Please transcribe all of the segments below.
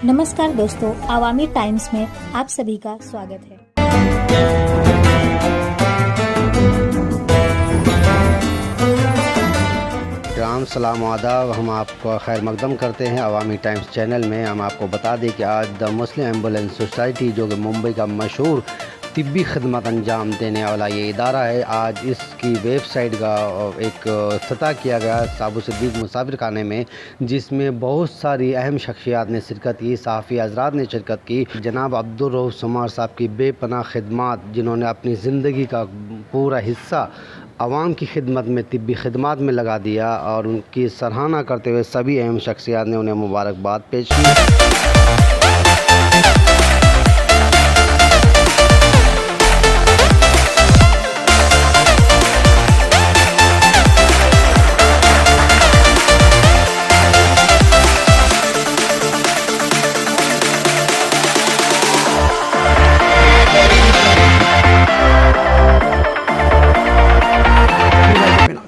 नमस्कार दोस्तों, आवामी टाइम्स में आप सभी का स्वागत है। राम सलाम आदाब। हम आपको खैर मकदम करते हैं आवामी टाइम्स चैनल में। हम आपको बता दें कि आज द मुस्लिम एम्बुलेंस सोसाइटी, जो कि मुंबई का मशहूर तिब्बी खदमत अंजाम देने वाला ये इदारा है, आज इसकी वेबसाइट का एक इफ्तिताह किया गया साबु सिद्दीक मुसाफिर खाने में, जिसमें बहुत सारी अहम शख्सियात ने शिरकत की, सहाफ़ी हज़रात ने शिरकत की। जनाब अब्दुल रऊफ़ सुमार साहब की बेपनाह खिदमत, जिन्होंने अपनी ज़िंदगी का पूरा हिस्सा आवाम की खिदमत में, तिब्बी खिदमत में लगा दिया, और उनकी सराहना करते हुए सभी अहम शख्सियात ने उन्हें मुबारकबाद पेश की।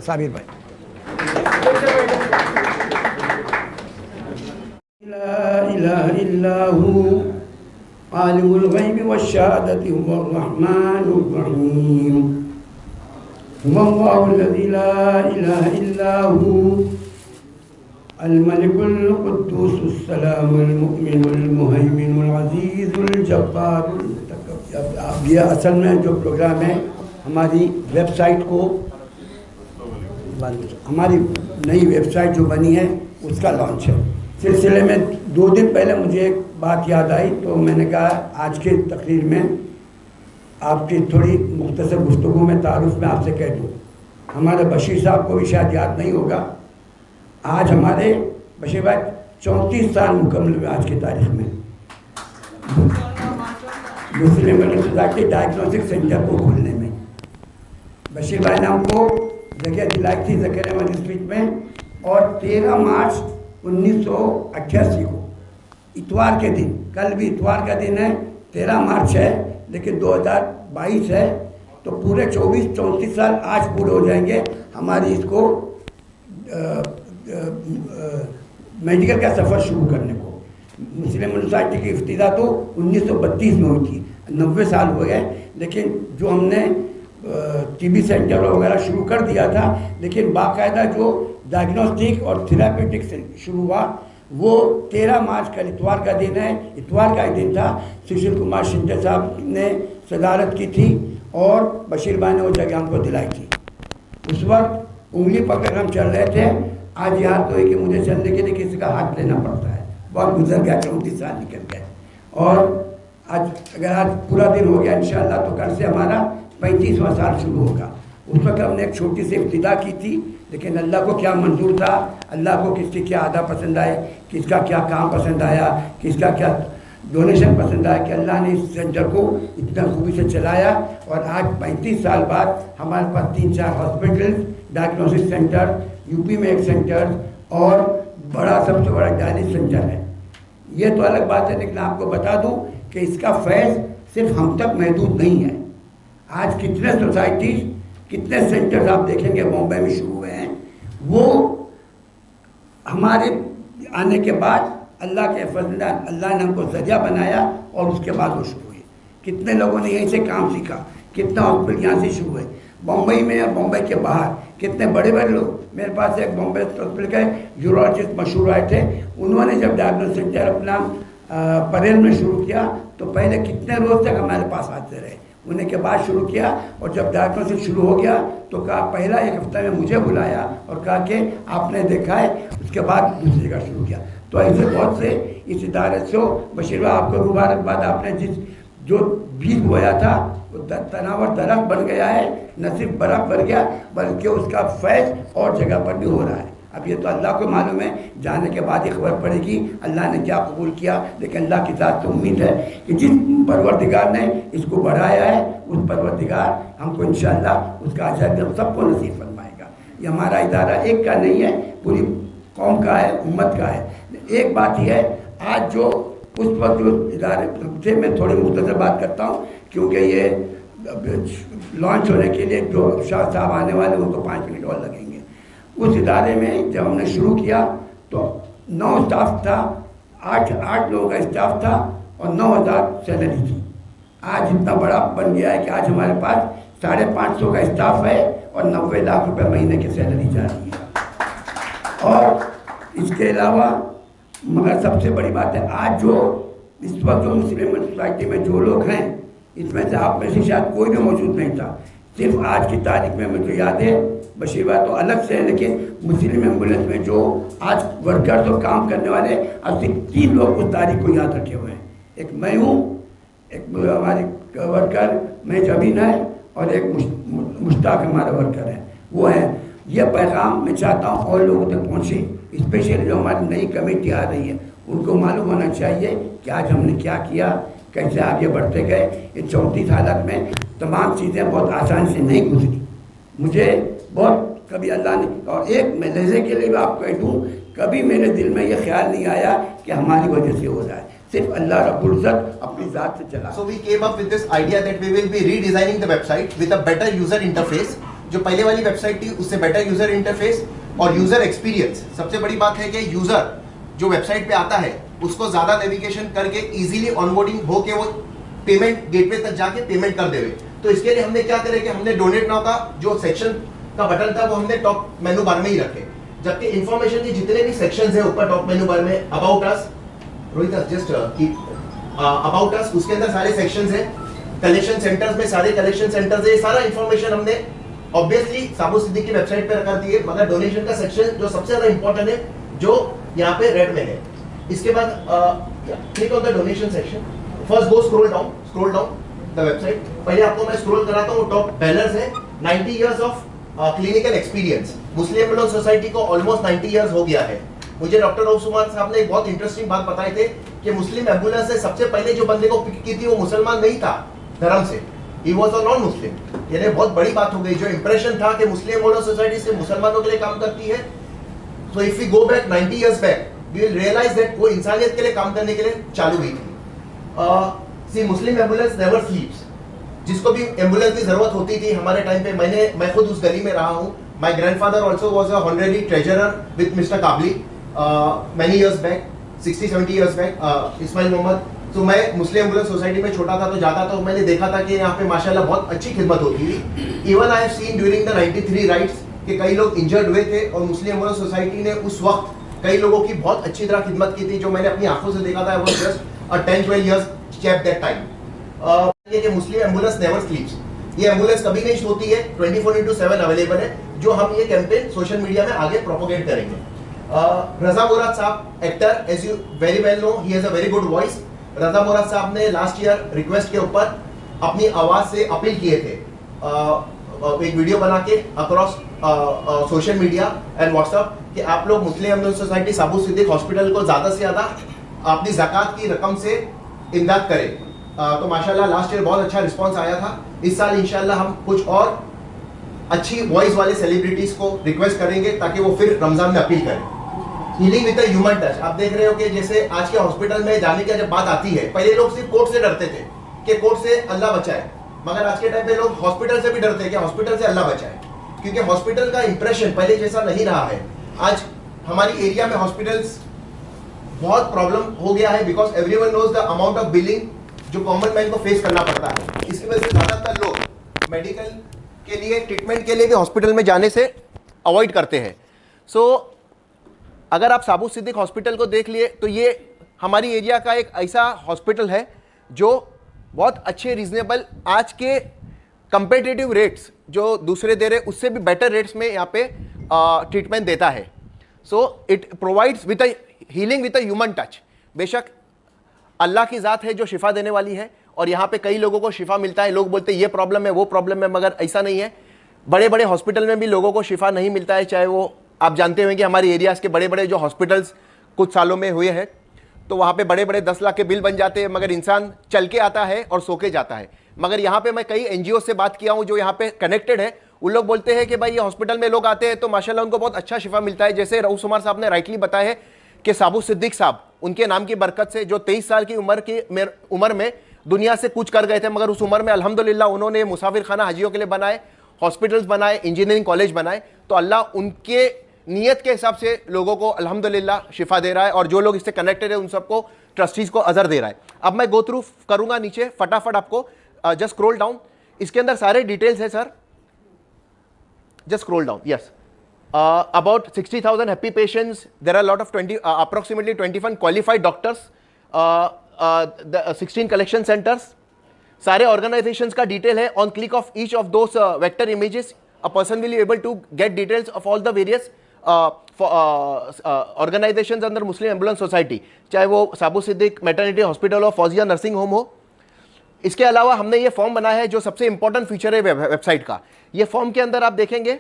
साबिर भाई, ला इलाहा इल्लहु आलिमुल गैबि वश्शहादति हुवर रहमानुर रहीम, हुवल्लाहु लज़ी ला इलाहा इल्लहु अल मलिकुल कुद्दूसुस सलामुल मुमिनुल मुहैमिनुल अज़ीज़ुल जब्बारुल मुतकब्बिर। अब ये असल में जो प्रोग्राम है, हमारी वेबसाइट को, हमारी नई वेबसाइट जो बनी है उसका लॉन्च है। सिलसिले में 2 दिन पहले मुझे एक बात याद आई, तो मैंने कहा आज के तकरीर में आपकी थोड़ी मुख्तसर गुफ्तगू में तारुफ में आपसे कह दूँ। हमारे बशीर साहब को भी शायद याद नहीं होगा, आज हमारे बशीर भाई 34 साल मुकम्मल हुए आज की तारीख में मुस्लिम सोसाइटी डायग्नोस्टिक सेंटर को खोलने में। बशीर भाई ने हमको जगह दिलाई थी ज़करिया स्ट्रीट में, और 13 मार्च 1988 को इतवार के दिन, कल भी इतवार का दिन है, 13 मार्च है, लेकिन 2022 है, तो पूरे 34 साल आज पूरे हो जाएंगे हमारी इसको मेडिकल का सफ़र शुरू करने को। मुस्लिम सोसाइटी की इफ्तिदा तो 1932 में हुई थी, 90 साल हो गए, लेकिन जो हमने टीबी सेंटर वगैरह शुरू कर दिया था, लेकिन बाकायदा जो डायग्नोस्टिक और थेरापेटिक से शुरू हुआ वो 13 मार्च कल इतवार का दिन है, इतवार का ही दिन था। सुशील कुमार शिंदे साहब ने सदारत की थी और बशीर भाई ने वो जगह हमको दिलाई थी। उस वक्त उंगली पकड़ हम चल रहे थे। आज याद तो है कि मुझे चलने के लिए किसी का हाथ लेना पड़ता है, बहुत गुजर गया, 34 साल निकल गए। और आज अगर आज पूरा दिन हो गया इंशाअल्लाह, तो कल से हमारा 35वां साल शुरू होगा। उस वक्त हमने एक छोटी सी इब्तिदा की थी, लेकिन अल्लाह को क्या मंजूर था, अल्लाह को किसकी क्या अदा पसंद आए, किसका क्या काम पसंद आया, किसका क्या डोनेशन पसंद आया, कि अल्लाह ने इस सेंटर को इतना खूबी से चलाया। और आज 35 साल बाद हमारे पास 3-4 हॉस्पिटल, डायग्नोसिस सेंटर, यूपी में एक सेंटर, और बड़ा सबसे बड़ा डायलिसिस सेंटर है। ये तो अलग बात है, लेकिन आपको बता दूँ कि इसका फैज़ सिर्फ हम तक महदूद नहीं है। आज कितने सोसाइटीज़, कितने सेंटर्स आप देखेंगे बॉम्बे में शुरू हुए हैं, वो हमारे आने के बाद अल्लाह के फजल, अल्लाह ने हमको ज़रिया बनाया और उसके बाद वो शुरू हुए। कितने लोगों ने यहीं से काम सीखा, कितना हॉस्पिटल यहाँ से शुरू हुए, बॉम्बे में और बॉम्बे के बाहर कितने बड़े बड़े लोग। मेरे पास एक बॉम्बे हॉस्पिटल के यूरोलॉजिस्ट मशहूर आए थे, उन्होंने जब डायग्नोस्टिक सेंटर अपना परेल में शुरू किया, तो पहले कितने रोज़ तक हमारे पास आते रहे, उन्हें के बाद शुरू किया। और जब डायग्नोसिस शुरू हो गया तो कहा, पहला 1 हफ्ते में मुझे बुलाया और कहा कि आपने देखा है, उसके बाद दूसरी जगह शुरू किया। तो ऐसे बहुत से इस इदारे से बशीर भाई आपको मुबारकबाद, आपने जो बीज बोया था वो तनावर दरख्त बन गया है, न सिर्फ बर्फ बन गया बल्कि उसका फैज़ और जगह पर भी हो रहा है। अब ये तो अल्लाह को मालूम है, जाने के बाद ही खबर पड़ेगी अल्लाह ने क्या कबूल किया, लेकिन अल्लाह की ज़ात से उम्मीद है कि जिस परवरदिगार ने इसको बढ़ाया है, उस परवरदिगार हमको इंशाअल्लाह उसका अजर हम सबको नसीब फरमाएगा। ये हमारा इदारा एक का नहीं है, पूरी कौम का है, उम्मत का है। एक बात ही है, आज जो उस वक्त जो इदारे से मैं थोड़ी मुख्तसर बात करता हूँ, क्योंकि ये लॉन्च होने के लिए जो शाह साहब आने वाले उनको 5 मिनट और लगेंगे। उस इदारे में जब हमने शुरू किया तो 9 स्टाफ था, आठ लोगों का स्टाफ था और 9,000 सैलरी थी। आज इतना बड़ा बन गया है कि आज हमारे पास 550 का स्टाफ है और 90 लाख रुपए महीने की सैलरी जा रही है। और इसके अलावा मगर सबसे बड़ी बात है, आज जो इस वक्त जो मुस्लिम सोसाइटी में जो लोग हैं, इसमें से आप में से शायद कोई भी मौजूद नहीं था। सिर्फ आज की तारीख में मुझे याद है, बशीबा तो अलग से है, लेकिन मुस्लिम एम्बुलेंस में जो आज वर्कर्स और काम करने वाले अब सिर्फ 3 लोग उस तारीख को याद रखे हुए हैं। एक मैं हूँ, एक हमारे वर्कर मैं जबीन है और एक मुश्ताक हमारा वर्कर है, वो है। यह पैगाम मैं चाहता हूँ और लोगों तक पहुँचे, स्पेशली जो हमारी नई कमेटी आ रही है उनको मालूम होना चाहिए कि आज हमने क्या किया, कैसे आगे बढ़ते गए। ये 34 हालत में तमाम चीज़ें बहुत आसानी से नहीं गुजरी। मुझे बहुत कभी अल्लाह ने, और एक मैं लहजे के लिए भी आपको कह दूँ, कभी मेरे दिल में ये ख्याल नहीं आया कि हमारी वजह से हो रहा है। सिर्फ अल्लाह रब्बुल इज्जत अपनी जात से चला। So we came up with this idea that we will be redesigning the website with a better user interface. जो पहले वाली वेबसाइट थी उससे बेटर यूजर इंटरफेस और यूजर एक्सपीरियंस। सबसे बड़ी बात है कि यूजर जो वेबसाइट पे आता है उसको ज्यादा नेविगेशन करके इजीली ऑनबोर्डिंग हो के वो पेमेंट गेटवे तक जाके पेमेंट कर देवे। तो इसके लिए हमने क्या करे कि हमने डोनेट नाउ का जो सेक्शन का बटन था वो हमने टॉप मेनू बार में ही रखे, जबकि इंफॉर्मेशन के जितने भी सेक्शंस है ऊपर टॉप मेनू बार में about us, Rohit just about us, उसके अंदर सारे सेक्शंस हैं। कलेक्शन सेंटर्स में सारे कलेक्शन सेंटर्स है, सारा इंफॉर्मेशन हमने ऑब्वियसली साबु सिद्दीक की वेबसाइट पे रखा दिए। मगर डोनेशन का सेक्शन जो सबसे ज्यादा इंपॉर्टेंट है जो यहाँ पे रेड में है। इसके बाद click on the donation section, first go scroll down the website. पहले आपको मैं स्क्रॉल कराता हूँ, टॉप बैनर्स है 90 years of clinical experience. Muslim ambulance society को ऑलमोस्ट 90 इयर्स हो गया है। मुझे डॉक्टर रऊफ सुमान साहब ने एक बहुत इंटरेस्टिंग बात बताए थे कि मुस्लिम एम्बुलेंस से सबसे पहले जो बंदे को पिक की थी वो मुसलमान नहीं था धर्म से, he was a non Muslim. यानी बहुत बड़ी बात हो गई। जो इंप्रेशन था कि मुस्लिम एम्बुलेंस सोसाइटी से मुसलमानों के लिए काम करती है, so if we go back 90 years back we will realise that वो इंसानियत के लिए काम करने के लिए चालू हुई थी। सी मुस्लिम एम्बुलेंस नेवर स्लीप्स। जिसको भी एम्बुलेंस की जरूरत होती थी हमारे टाइम पे, मैं खुद उस गली में रहा हूँ। My grandfather also was a honorary treasurer with mister Kabli many years back, 60-70 years back, Ismail Mohammad. तो मैं मुस्लिम एम्बुलेंस सोसाइटी में छोटा था तो जाता था, तो मैंने देखा था कि यहाँ पे माशाल्लाह बहुत अच्छी खिदमत होती थी। Even I have seen during the 93 rights कि कई लोग इंजर्ड हुए थे और मुस्लिम एम्बुलेंस सोसाइटी ने उस वक्त कई लोगों की बहुत अच्छी तरह खिदमत की थी, जो मैंने अपनी आंखों से देखा था। I was just a 10-12 years chap that time। ये मुस्लिम एम्बुलेंस नेवर स्लीप्स, ये एम्बुलेंस कभी नहीं सोती है, 24/7 अवेलेबल है। जो हम ये कैंपेन सोशल मीडिया में आगे प्रोपोगेट करेंगे। रजा मुराद साहब actor, as you very well know, he has a very good voice. Raza Murad साहब ने लास्ट ईयर रिक्वेस्ट के ऊपर अपनी आवाज से अपील किए थे, एक वीडियो बना के across social media and WhatsApp कि आप लोग मुस्लिम एम्बुलेंस सोसाइटी साबु सिद्दीक हॉस्पिटल को ज्यादा से ज्यादा अपनी ज़कात की रकम से इमदाद करें। तो माशाल्लाह लास्ट ईयर बहुत अच्छा रिस्पांस आया था। इस साल इंशाल्लाह हम कुछ और अच्छी वॉइस वाले सेलिब्रिटीज को रिक्वेस्ट करेंगे ताकि वो फिर रमजान में अपील करें। Healing with the human touch, आप देख रहे हो कि जैसे आज के हॉस्पिटल में जाने की जब बात आती है, पहले लोग सिर्फ कोर्ट से डरते थे कि कोर्ट से अल्लाह बचाए, मगर आज के टाइम पे लोग हॉस्पिटल से भी डरते हैं कि हॉस्पिटल से अल्लाह बचाए, क्योंकि हॉस्पिटल का इंप्रेशन पहले जैसा नहीं रहा है। आज हमारी एरिया में हॉस्पिटल्स बहुत प्रॉब्लम हो गया है, because everyone knows the amount of billing जो कॉमन मैन को फेस करना पड़ता है। इसकी वजह से ज्यादातर लोग मेडिकल के लिए, ट्रीटमेंट के लिए भी हॉस्पिटल में जाने से अवॉइड करते हैं। सो अगर आप साबु सिद्दीक हॉस्पिटल को देख लिए तो ये हमारी एरिया का एक ऐसा हॉस्पिटल है जो बहुत अच्छे रीजनेबल, आज के कंपेटिटिव रेट्स जो दूसरे दे रहे उससे भी बेटर रेट्स में यहाँ पे ट्रीटमेंट देता है। So it provides with a healing with a human touch. बेशक अल्लाह की ज़ात है जो शिफा देने वाली है, और यहाँ पे कई लोगों को शिफा मिलता है। लोग बोलते हैं ये प्रॉब्लम है वो प्रॉब्लम है, मगर ऐसा नहीं है। बड़े बड़े हॉस्पिटल में भी लोगों को शिफा नहीं मिलता है, चाहे वो, आप जानते होंगे कि हमारे एरियाज के बड़े बड़े जो हॉस्पिटल्स कुछ सालों में हुए हैं तो वहाँ पे बड़े बड़े 10 लाख के बिल बन जाते हैं, मगर इंसान चल के आता है और सो के जाता है। मगर यहाँ पे मैं कई NGO से बात किया हूँ जो यहाँ पे कनेक्टेड है, उन लोग बोलते हैं कि भाई ये हॉस्पिटल में लोग आते हैं तो माशाल्लाह उनको बहुत अच्छा शिफा मिलता है। जैसे रऊफ सुमार साहब ने राइटली बताया है कि साबु सिद्दीक साहब उनके नाम की बरकत से जो 23 साल की उम्र में दुनिया से कूच कर गए थे, मगर उस उम्र में अल्हम्दुलिल्लाह उन्होंने मुसाफिर खाना हाजियों के लिए बनाए, हॉस्पिटल्स बनाए, इंजीनियरिंग कॉलेज बनाए। तो अल्लाह उनके नीयत के हिसाब से लोगों को अल्हम्दुलिल्लाह शिफा दे रहा है और जो लोग इससे कनेक्टेड है उन सबको ट्रस्टीज को अजर दे रहा है। अब मैं गो थ्रू करूंगा नीचे फटाफट आपको, जस्ट स्क्रॉल डाउन, इसके अंदर सारे डिटेल्स है sir, just scroll down. Yes, about 60,000 happy patients. There are a lot of approximately 21 qualified doctors, the 16 collection centers. सारे organizations का detail है on click of each of those vector images. A person will be able to get details of all the various organizations under Muslim Ambulance Society, चाहे वो साबू Siddique maternity hospital हो, Fauzia nursing home हो। इसके अलावा हमने ये फॉर्म बनाया है जो सबसे इंपॉर्टेंट फीचर है वेबसाइट का। ये फॉर्म के अंदर आप देखेंगे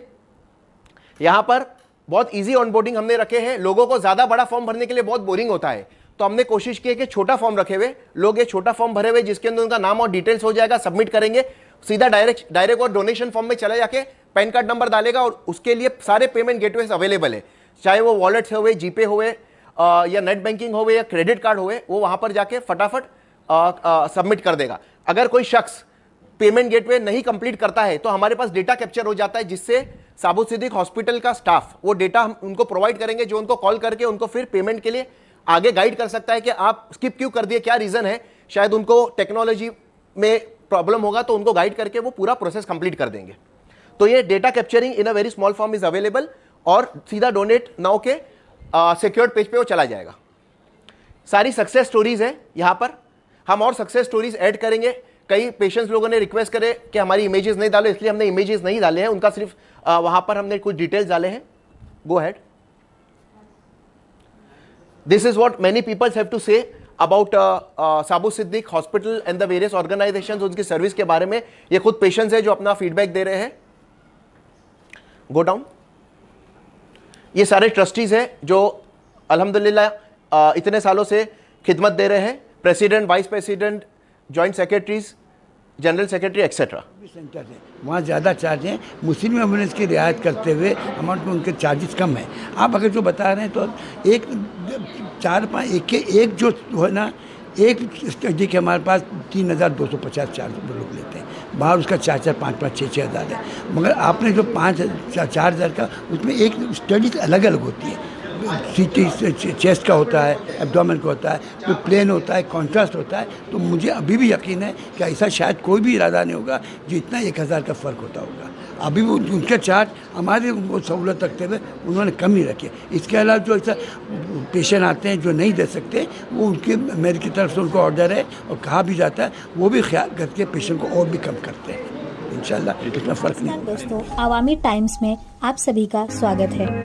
यहां पर बहुत इजी ऑनबोर्डिंग हमने रखे हैं। लोगों को ज्यादा बड़ा फॉर्म भरने के लिए बहुत बोरिंग होता है, तो हमने कोशिश की है कि छोटा फॉर्म रखे हुए लोग ये छोटा फॉर्म भरे हुए जिसके अंदर उनका नाम और डिटेल्स हो जाएगा, सबमिट करेंगे, सीधा डायरेक्ट और डोनेशन फॉर्म में चला जाके पैन कार्ड नंबर डालेगा और उसके लिए सारे पेमेंट गेटवेज अवेलेबल है, चाहे वो वॉलेट्स हुए, जीपे हुए या नेट बैंकिंग हुए या क्रेडिट कार्ड हुए, वो वहां पर जाके फटाफट सबमिट कर देगा। अगर कोई शख्स पेमेंट गेटवे नहीं कंप्लीट करता है तो हमारे पास डेटा कैप्चर हो जाता है, जिससे साबू सिद्दीक हॉस्पिटल का स्टाफ वो डेटा हम उनको प्रोवाइड करेंगे, जो उनको कॉल करके उनको फिर पेमेंट के लिए आगे गाइड कर सकता है कि आप स्किप क्यों कर दिए, क्या रीजन है, शायद उनको टेक्नोलॉजी में प्रॉब्लम होगा तो उनको गाइड करके वो पूरा प्रोसेस कंप्लीट कर देंगे। तो ये data capturing in a very small form is available और सीधा डोनेट नाउ के सिक्योर्ड पेज पे वो चला जाएगा। सारी सक्सेस स्टोरीज है यहाँ पर, हम और सक्सेस स्टोरीज ऐड करेंगे। कई पेशेंट्स लोगों ने रिक्वेस्ट करे कि हमारी इमेजेस नहीं डालो, इसलिए हमने इमेजेस नहीं डाले हैं, उनका सिर्फ वहां पर हमने कुछ डिटेल्स डाले हैं। Go ahead. This is what many peoples have to say about Sabu Siddique hospital and the various organisations, उनकी सर्विस के बारे में। ये खुद पेशेंट्स है जो अपना फीडबैक दे रहे हैं। Go down. ये सारे ट्रस्टीज हैं जो अल्हम्दुलिल्लाह इतने सालों से खिदमत दे रहे हैं, president, vice president, joint secretaries, general secretary etcetera. Centre है वहाँ ज़्यादा चार्ज हैं, मुस्लिम एम्बुलेंस की रियायत करते हुए अमाउंट में उनके चार्जेस कम हैं। आप अगर जो बता रहे हैं तो एक 4-5 एक जो है ना, एक स्टडी के हमारे पास 3,250 चार्ज लोग लेते हैं, बाहर उसका 4-4, 5-5, 6-6 हज़ार है। मगर आपने जो 4,000 का, उसमें एक स्टडीज अलग अलग होती है, सीटी चेस्ट का होता है, एब्डोमेन का होता है, तो प्लेन होता है, कॉन्ट्रास्ट होता है। तो मुझे अभी भी यकीन है कि ऐसा शायद कोई भी इरादा नहीं होगा जो इतना 1,000 का फ़र्क होता होगा। अभी वो उनके चार्ज हमारे वो सहूलत रखते हुए उन्होंने कम ही रखे। इसके अलावा जो ऐसा पेशेंट आते हैं जो नहीं दे सकते, वो उनके मेरे की तरफ से उनको ऑर्डर है और कहा भी जाता है, वो भी ख्याल करके पेशेंट को और भी कम करते हैं। इंशाल्लाह इसमें फ़र्क नहीं। दोस्तों, अवामी टाइम्स में आप सभी का स्वागत है।